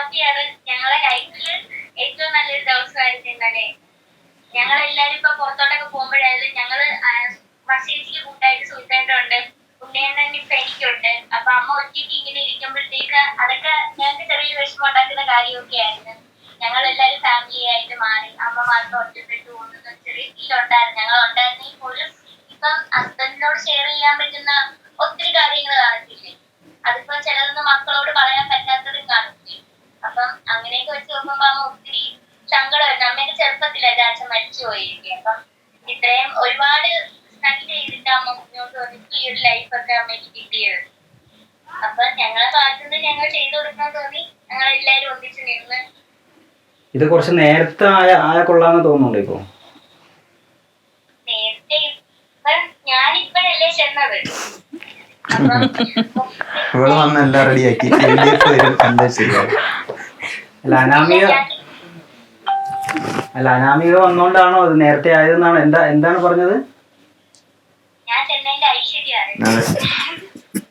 ഹാപ്പിയാണ്. ഞങ്ങളെ ലൈഫില് ഏറ്റവും നല്ലൊരു ദിവസമായിരുന്നു ഇന്നലെ. ഞങ്ങളെല്ലാരും ഇപ്പൊ പുറത്തോട്ടൊക്കെ പോകുമ്പോഴായാലും ഞങ്ങള് മസീസിക്ക് കൂട്ടായിട്ട് സുഹൃത്തുണ്ട്, ഉണ്ണിയണ്ണൻ ഇപ്പൊ എനിക്കുണ്ട്. അപ്പൊ അമ്മ ഒറ്റയ്ക്ക് ഇങ്ങനെ ഇരിക്കുമ്പോഴത്തേക്ക് അതൊക്കെ ഞങ്ങൾക്ക് ചെറിയൊരു വിഷമം ഉണ്ടാക്കുന്ന കാര്യമൊക്കെ ആയിരുന്നു. ഞങ്ങളെല്ലാരും ഫാമിലി ആയിട്ട് മാറി, അമ്മ മാത്രം ഒറ്റപ്പെട്ടു പോകുന്ന ചെറിയ ഫീൽ ഉണ്ടായിരുന്നു. ഞങ്ങൾ ഉണ്ടായിരുന്നെങ്കിൽ പോലും ഇപ്പം ഹസ്ബൻഡിനോട് ഷെയർ ചെയ്യാൻ പറ്റുന്ന ഒത്തിരി കാര്യങ്ങൾ കാണത്തില്ലേ, അതിപ്പോ ചിലതൊന്നും മക്കളോട് പറയാൻ പറ്റാത്തതും കാണത്തില്ലേ. അപ്പം അങ്ങനെയൊക്കെ വെച്ച് നോക്കുമ്പോ അമ്മ ഒത്തിരി സങ്കടമായിരുന്നു. അമ്മേന്റെ ചെറുപ്പത്തിലായിരുന്നു അച്ഛൻ മരിച്ചു പോയിരിക്കും. അപ്പം ഇത്രയും ഒരുപാട് സ്ട്രഗിൾ ചെയ്തിട്ട് അമ്മ മുന്നോട്ട് വന്നിട്ട് ഈ ഒരു ലൈഫൊക്കെ അമ്മയ്ക്ക് കിട്ടിയത്. അപ്പൊ ഞങ്ങളെ ഭാഗത്തുനിന്ന് ഞങ്ങൾ ചെയ്തു കൊടുക്കാൻ തോന്നി, ഞങ്ങൾ എല്ലാരും ഒന്നിച്ച് നിന്ന്. ഇത് കുറച്ച് നേരത്തെ ആയ കൊള്ളാന്ന് തോന്നുന്നുണ്ട്. ഇപ്പൊ നേരത്തെ ഞാനിപ്പോഴല്ലേ ചെന്നത്. ഇവിടെ വന്ന് എല്ലാം റെഡിയാക്കി അല്ല അനാമിക വന്നോണ്ടാണോ അത് നേരത്തെ ആയതെന്നാണ് എന്താണ് പറഞ്ഞത്? ഞാൻ ചെന്നൈന്റെ ഐശ്വര്യാണ്.